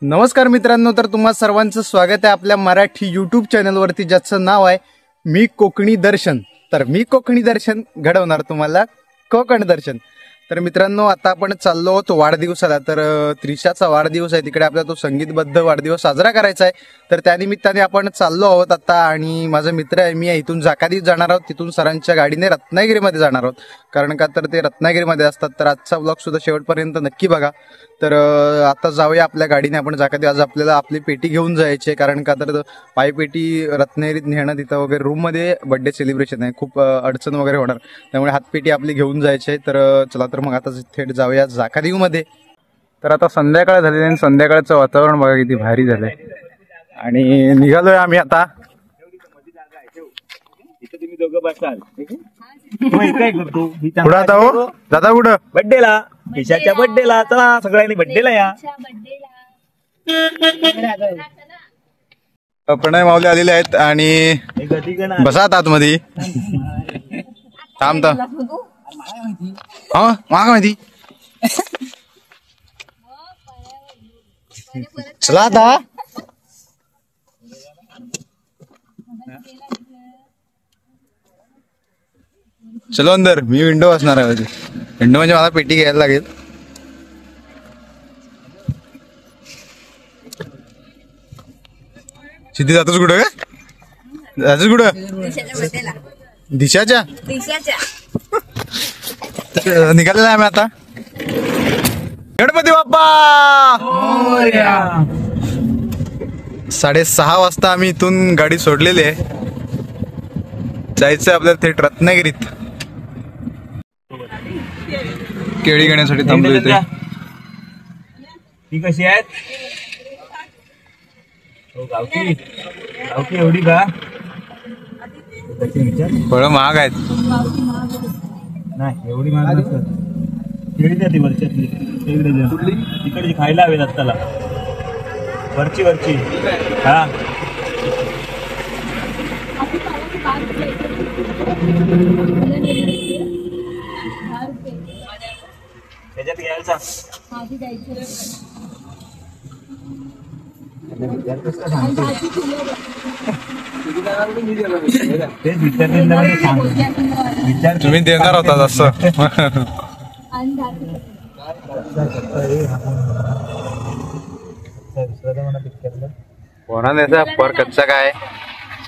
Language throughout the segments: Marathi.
नमस्कार मित्रांनो, तर तुम्हा सर्वांचं स्वागत आहे आपल्या मराठी यूट्यूब चॅनलवरती, ज्याचं नाव आहे मी कोकणी दर्शन. तर मी कोकणी दर्शन घडवणार तुम्हाला कोकण दर्शन. तर मित्रांनो, आता आपण चाललो आहोत वाढदिवसाला. तर त्रिशाचा वाढदिवस आहे, तिकडे आपला तो संगीतबद्ध वाढदिवस साजरा करायचा आहे. तर त्यानिमित्ताने आपण चाललो आहोत आता. आणि माझा मित्र आहे, मी इथून जाकादीत जाणार आहोत, तिथून सरांच्या गाडीने रत्नागिरीमध्ये जाणार आहोत. कारण का तर ते रत्नागिरीमध्ये असतात. तर आजचा व्लॉग सुद्धा शेवटपर्यंत नक्की बघा. तर आता जाऊया आपल्या गाडीने आपण जाकादी. आज आपल्याला आपली पेटी घेऊन जायची आहे, कारण का तर पायपेटी रत्नागिरीत नेणं, तिथं वगैरे रूममध्ये बर्थडे सेलिब्रेशन आहे, खूप अडचण वगैरे होणार, त्यामुळे हातपेटी आपली घेऊन जायची आहे. तर चला, तर मग आता थेट जाऊया जाकादीमध्ये. तर आता संध्याकाळ झालेली आणि संध्याकाळचं वातावरण बघा किती भारी झालंय. आणि निघालोय आम्ही आता. तुम्ही दोघं बसाल काय करतो कुठं आता हो दादा? कुठं? बड्डेला, ईशाच्या बड्डेला. चला सगळ्यांनी बड्डेला या. प्रणय माऊली आलेले आहेत आणि बसात आतमध्ये. थांब थांब, हा मागा माहिती. चला आता, चलो अंदर. मी विंडो असणार आहे. विंडो म्हणजे मला पेटी घ्यायला लागेल. सिद्धी जातोच कुठं? का जातोच कुठं? दिशाच्या निघालेला आहे आम्ही आता. गणपती बाप्पा 6:30 वाजता आम्ही इथून गाडी सोडलेली आहे. जायचंय आपल्याला थेट रत्नागिरीत. केळी घेण्यासाठी थांबलो इथे. ती कशी आहेत? गावठी गावठी एवढी का? फळं महाग आहेत. नाही एवढी महाग नसतात. केळी द्या ती वरच्यातली, तिकडची खायला हवेत आत्ताला. वरची वरची. हा त्याच्यात घ्यायचा. तुम्ही देणार होता असं. कोणा द्यायचा पर कच्चा काय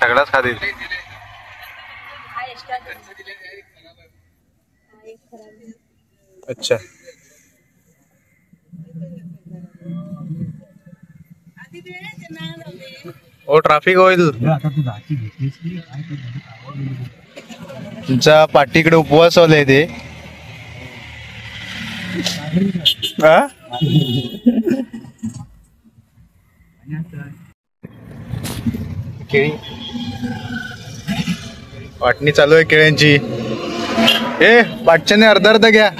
सगळाच खातील. अच्छा, ओ ट्रॅफिक होईल. तुमच्या पाठीकडे उपवास होले ते. केळी वाटणी चालू आहे केळ्यांची. ए पाठच्याने अर्धा अर्धा घ्या.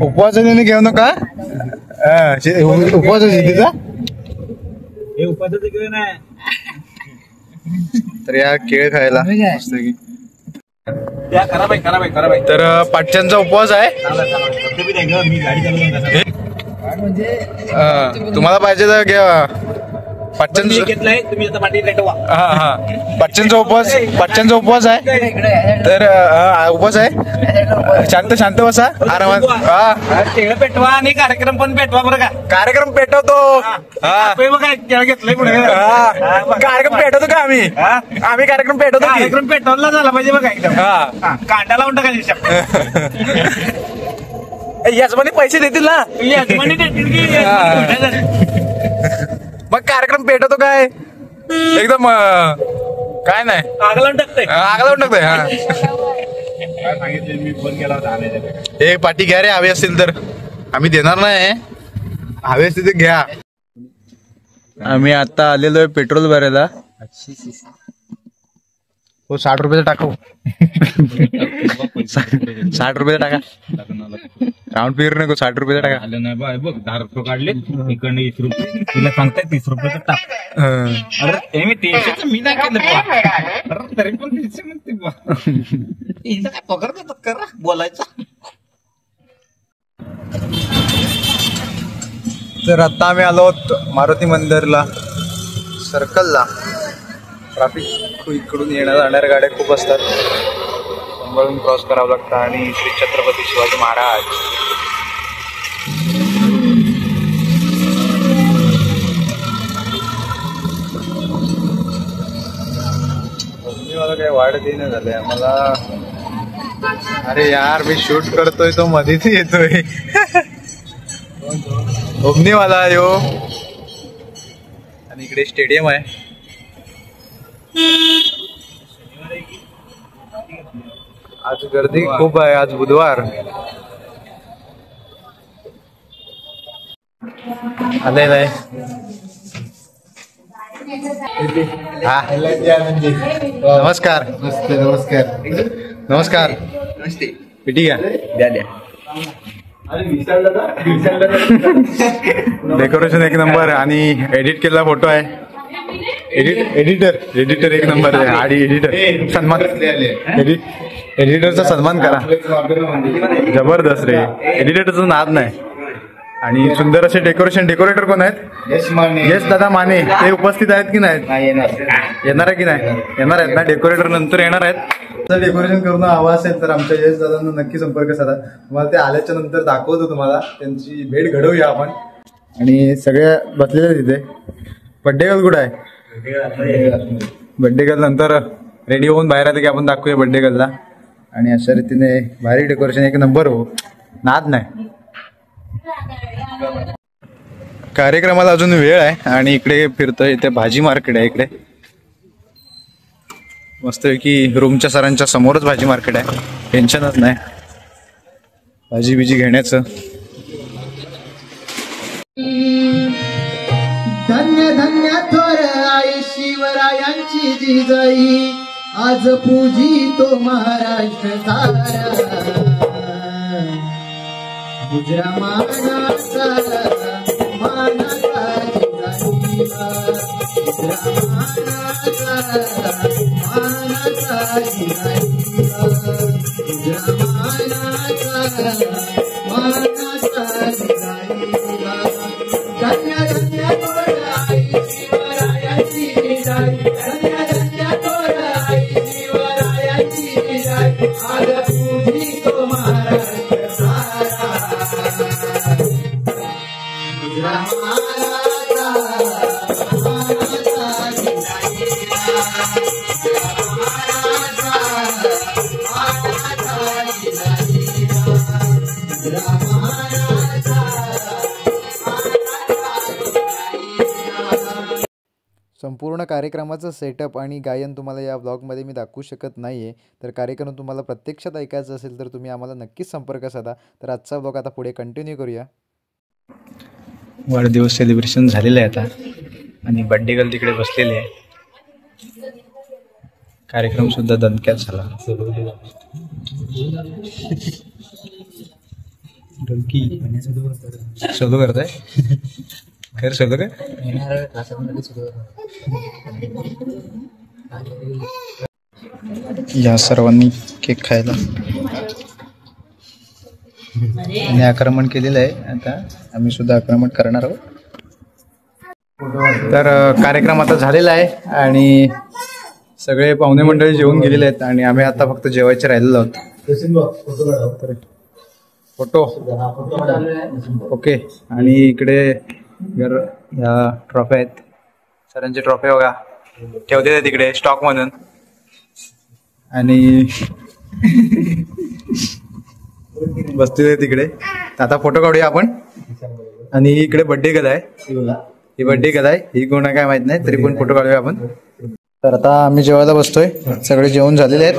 उपवास त्याने घेऊ नका. उपवास तिचा तर या केळ खायला मस्त की. तर पाठच्यांचा उपवास आहे. तुम्हाला पाहिजे तर घ्या. घेतलाय तुम्ही आता पाठी पेटवा. हा हा, पाठच्यांचा उपवास आहे. तर उपवास आहे. शांत शांत बसा, आरामात. हा, केळ पेटवा आणि कार्यक्रम पण पेटवा बरं का. कार्यक्रम पेटवतो. केळ घेतलंय पुढे. कार्यक्रम पेटवतो का आम्ही कार्यक्रम पेटवतो. कार्यक्रम पेटवला झाला पाहिजे बघा एकदम. हा, कांदा लावून टाका. यजमानी पैसे देतील ना. यजमानी देतील की. मग कार्यक्रम पेटवतो काय एकदम काय नाही. आग लावून टाकतंय. आग लावून टाकतोय. हा, सांगितलं मी फोन केला होता. हे पाठी घ्या रे, हवे असतील तर. आम्ही देणार नाही, हवे असतील तर घ्या. आम्ही आता आलेलो आहे पेट्रोल भरायला. हो 60 रुपये टाकू. 60 रुपये टाका. राऊंड फिगर नको, 60 रुपये टाका. आलं नाही बा, बघ 10 रुपये काढले. इकडनं 20 रुपये. तुला सांगताय 30 रुपये टाक. अरे मी 300 मी नाही केलं. अरे तरी पण 300 म्हणते बा. काय पगार देतात करा बोलायचा. तर आता आम्ही आलो आहोत मारुती मंदिरला सर्कलला. ट्रॅफिक इकडून येणाऱ्या जाणाऱ्या गाड्या खूप असतात, मुंबईहून क्रॉस करावं लागतं. आणि श्री छत्रपती शिवाजी महाराज मला काही वाढत नाही झालंय आम्हाला. अरे यार मी शूट करतोय तो मध्येच येतोय. ओमनीवाला यो. आणि इकडे स्टेडियम आहे. आज गर्दी खूप आहे, आज बुधवार. आलेला आहे हा. नमस्कार. नमस्कार नमस्कार. पिटी घ्या द्या द्या. डेकोरेशन एक नंबर आणि एडिट केलेला फोटो आहे. एडिटर एक नंबर आहे. आणि एडिटर सन्मान, एडिटरचा सन्मान करा. जबरदस्त रे, एडिटरचा नाद नाही. आणि सुंदर असे डेकोरेटर कोण आहेत? यश दादा माने. ते उपस्थित आहेत की नाहीत? येणार आहे की नाही? येणार आहेत ना. डेकोरेटर नंतर येणार आहेत. जर डेकोरेशन करून हवा असेल तर आमच्या यश दादांना नक्की संपर्क साधा. तुम्हाला ते आल्याच्या नंतर दाखवतो. तुम्हाला त्यांची भेट घडवूया आपण. आणि सगळ्या बसलेल्या तिथे. बड्डे गर्ल कुठं आहे? बड्डे गर्ल नंतर रेडी होऊन बाहेर आले की आपण दाखवूया बड्डे गर्लला. आणि अशा रीतीने भारी डेकोरेशन एक नंबर हो, नाद नाही. कार्यक्रमाला अजून वेळ आहे. आणि इकडे फिरतोय. इथे भाजी मार्केट आहे. इकडे मस्तपैकी रूमच्या सरांच्या समोरच भाजी मार्केट आहे. टेन्शनच नाही भाजी बिजी घेण्याचं. धन्य धन्य थोर आई शिवरायांची जिजाई. आज पूजी तो महाराष्ट्र सारा. गुजरा मानाचा जिजाईला. गुजरा मानाचा जिजाईला. गुजरा मानाचा जिजाईला. धन्य धन्य थोर आई शिवरायांची जिजाई. धन्य धन्य थोर आई शिवरायांची जिजाई. आज पूजी तो महाराष्ट्र सारा. गुजरा मानाचा जिजाईला. संपूर्ण कार्यक्रमाचं सेटअप आणि गायन तुम्हाला या व्लॉगमध्ये मी दाखवू शकत नाही आहे. तर कार्यक्रम तुम्हाला प्रत्यक्षात ऐकायचं असेल तर तुम्ही आम्हाला नक्कीच संपर्क साधा. तर आजचा व्लॉग आता पुढे कंटिन्यू करूया. वाढदिवस सेलिब्रेशन झालेलं आहे आता. आणि बड्डे गर्ल तिकडे बसलेले आहे. कार्यक्रम सुद्धा दणक्यात झाला. शोधू करताय खैर शोधू काय? या सर्वांनी केक खायला आणि आक्रमण केलेलं आहे. आता आम्ही सुद्धा आक्रमण करणार आहोत. तर कार्यक्रम आता झालेला आहे आणि सगळे पाहुणे मंडळी जेवून गेलेले आहेत. आणि आम्ही आता फक्त जेवायचे राहिलेलो आहोत. Photo okay. आणि इकडे या ट्रॉफी आहेत. सरांचे ट्रॉफी बघा ठेवते आहेत तिकडे स्टॉक म्हणून. आणि बसते तिकडे. आता फोटो काढूया आपण. आणि इकडे बड्डे गर्ल आहे. ही बड्डे गर्ल आहे. ही कोण आहे काय माहित नाही, तरी पण फोटो काढूया आपण. तर आता आम्ही जेवायला बसतोय. सगळे जेवण झालेले आहेत.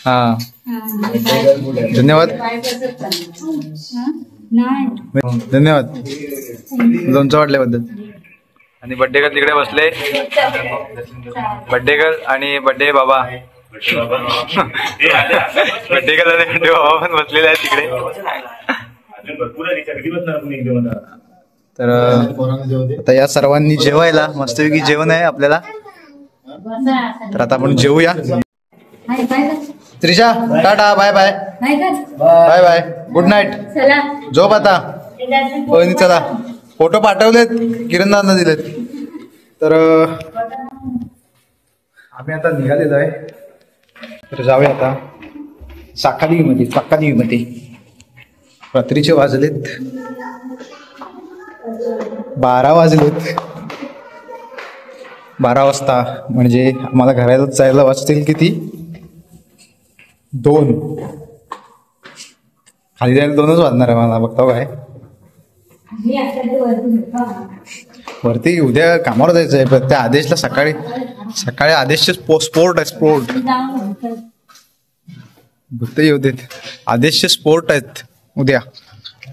हा धन्यवाद धन्यवाद लोणचं वाटल्याबद्दल. आणि बड्डे गर्ल तिकडे बसले. बड्डे गर्ल आणि बड्डे बाबा. बड्डे गर्ल आणि बड्डे बाबा पण बसलेले आहेत तिकडे. तर आता या सर्वांनी जेवायला मस्तपैकी जेवण आहे आपल्याला. तर आता आपण जेवूया. Trisha tata bye bye bye bye good night. झोप आता. वहिनी चला फोटो पाठवलेत किरणदांना दिलेत. तर आम्ही आता निघालेलो आहे. तर जाऊया आता साकादेवीमध्ये. रात्रीचे वाजलेत 12 वाजलेत. 12 वाजता म्हणजे आम्हाला घराला जायला वाजतील किती 2. खाली जायला 2च वाजणार आहे मला. बघताव काय वरती उद्या कामावर जायचं आहे. पण त्या आदेशला सकाळी आदेशचे स्पोर्ट आहे. स्पोर्ट बघता येऊ देत. आदेशचे स्पोर्ट आहेत उद्या.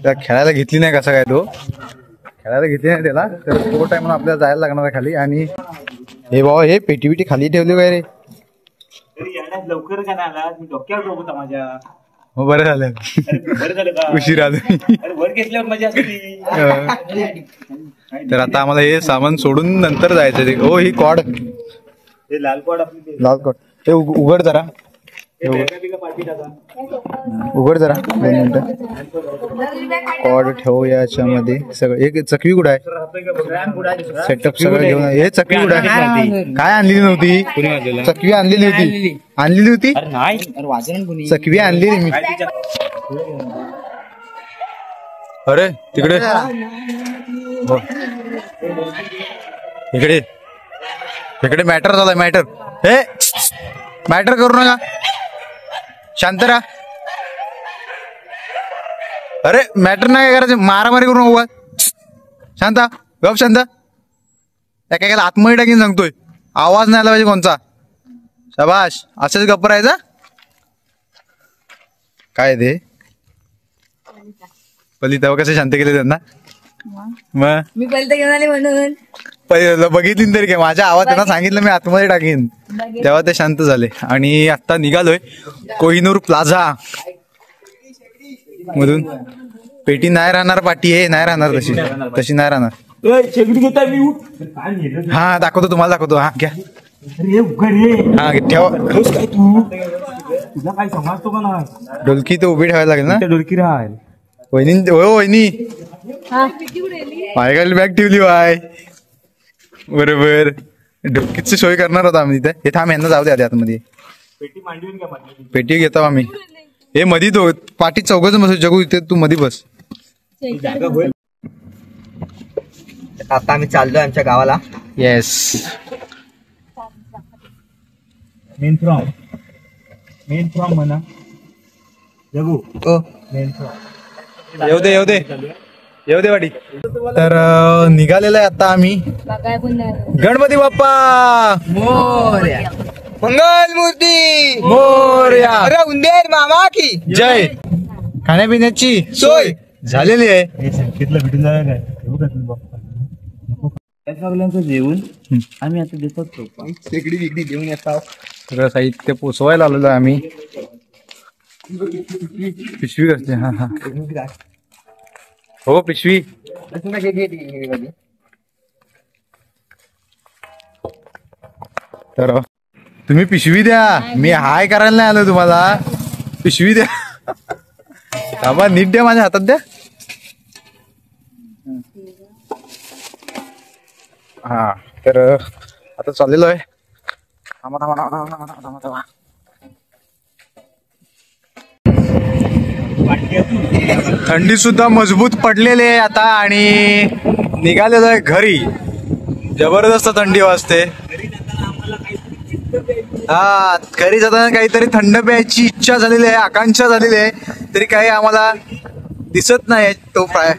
त्या खेळायला घेतली नाही कसा काय तो खेळायला घेतली नाही त्याला. तर स्पोर्ट आहे म्हणून आपल्याला जायला लागणार आहे खाली. आणि हे बाबा हे पेटी खाली ठेवली काय रे. लवकर का नाही आला मी डोक्यावर होता माझ्या. हो बरं झालं बरं झालं का उशीर आलं. वर घेतल्यावर मजा असते. तर आता आम्हाला हे सामान सोडून नंतर जायचं. हो ही कॉड ते लाल कॉड आपली लाल कॉड हे उघड जरा. उघड जरा 2 मिनिटं. कॉड ठेवू याच्यामध्ये सगळं. एक चकवी कुठं आहे सेटअप सगळं घेऊन. हे चकवी कुठं आहे. काय आणलेली नव्हती. चकवी आणलेली होती चकवी आणलेली मी. अरे तिकडे हो. इकडे मॅटर झालाय. मॅटर करू नका. शांत राहा. अरे मॅटर नाही करायचं. मारामारी करू नको. शांत गप शांत. एकेकाला आतमध्ये टाकीन सांगतोय. आवाज नाही आला पाहिजे कोणचा. शाबाश असंच गप्प राहायचा. काय ते पल्ली तेव्हा कसे शांत केले त्यांना. मग मी पहिलं घेऊन आले म्हणून पहिले बघितली तरी काय. माझ्या आवाज त्यांना सांगितलं मी आतमध्ये टाकीन तेव्हा ते शांत झाले. आणि आता निघालोय कोहिनूर प्लाझा मधून. पेटी नाही राहणार. पाटी हे नाही राहणार. तशी नाही राहणार. हा दाखवतो तुम्हाला दाखवतो. हा घ्या. हा ठेवा. तुला काय समजतो का नाही. ढोलकी तर उभी ठेवायला लागेल ना. डोलकी राहाल वहिनी माझ्याकडे बॅग ठेवली बाय. बरोबर ढोलकीची सोय करणार होता आम्ही तिथे. हे थांब यांना जाऊ दे आधी आतमध्ये. पेटी मांडून घ्या माझी. पेटी घेतो आम्ही. हे मधी तो पाठी चौघच बस. जगू इथे तू मधी बस. आता आम्ही चाललोय आमच्या गावाला. येस मेन फ्रॉम म्हणा जगू. मेन फ्रॉम येऊ दे वाटी. तर निघालेलं आहे आता आम्ही. काय पण नाही. गणपती बाप्पा मंगल मूर्ती मोरया. उंदेर मामा की जय. खाण्यापिण्याची सोय झालेली आहे. हे संकेतला भेटून जाऊया काय. बघू का तुम्ही बाप्पा सगळ्यांचं जेवण आम्ही आता देतो. शेगडी बिगडी घेऊन येतात. सगळं साहित्य पोचवायला आलेलो आहे आम्ही. पिशवी कसली. हा हो पिशवी. तर तुम्ही पिशवी द्या. मी हाय करायला नाही आलो तुम्हाला. पिशवी द्या. बाबा नीट द्या. माझ्या हातात द्या. हा तर आता चाललेलो आहे. थांबा. थंडी सुद्धा मजबूत पडलेली आहे आता. आणि निघालेलो आहे घरी. जबरदस्त थंडी वाजते. हा घरी जाताना काहीतरी थंड प्यायची इच्छा झालेली आहे. आकांक्षा झालेली आहे. तरी काही आम्हाला दिसत नाही तो फ्राय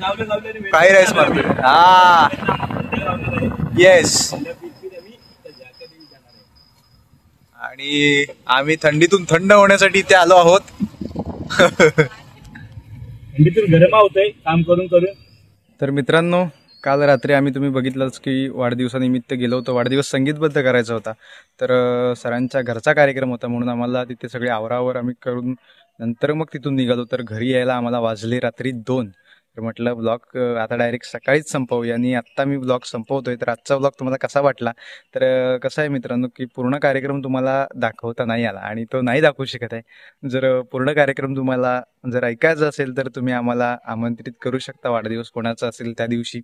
राईस मारतो. हा येस. आणि आम्ही थंडीतून थंड होण्यासाठी इथे आलो आहोत. थंडीतून गरमा होतंय काम करून. तर मित्रांनो काल रात्री आम्ही तुम्ही बघितलंच की वाढदिवसानिमित्त गेलो होतो. वाढदिवस संगीतबद्ध करायचा होता. तर सरांच्या घरचा कार्यक्रम होता म्हणून आम्हाला तिथे सगळे आवरावर आम्ही करून नंतर मग तिथून निघालो. तर घरी यायला आम्हाला वाजले रात्री 2. तर म्हटलं ब्लॉग आता डायरेक्ट सकाळीच संपवूया आणि आत्ता मी ब्लॉग संपवतोय. तर आजचा ब्लॉग तुम्हाला कसा वाटला? तर कसं आहे मित्रांनो की पूर्ण कार्यक्रम तुम्हाला दाखवता नाही आला आणि तो नाही दाखवू शकत आहे. जर पूर्ण कार्यक्रम तुम्हाला जर ऐकायचा असेल तर तुम्ही आम्हाला आमंत्रित करू शकता, वाढदिवस कोणाचा असेल त्या दिवशी.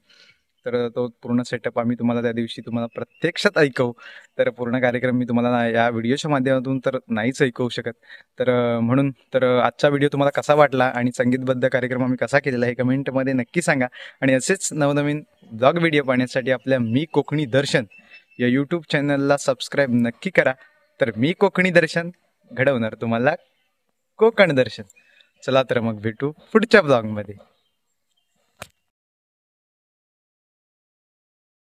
तर तो पूर्ण सेटअप आम्ही तुम्हाला त्या दिवशी तुम्हाला प्रत्यक्षात ऐकवू. तर पूर्ण कार्यक्रम मी तुम्हाला या व्हिडिओच्या माध्यमातून तर नाहीच ऐकवू शकत. तर म्हणून तर आजचा व्हिडिओ तुम्हाला कसा वाटला आणि संगीतबद्ध कार्यक्रम आम्ही कसा केलेला हे कमेंटमध्ये नक्की सांगा. आणि असेच नवनवीन ब्लॉग व्हिडिओ पाहण्यासाठी आपल्या मी कोकणी दर्शन या यूट्यूब चॅनलला सबस्क्राईब नक्की करा. तर मी कोकणी दर्शन घडवणार तुम्हाला कोकण दर्शन. चला तर मग भेटू पुढच्या ब्लॉगमध्ये.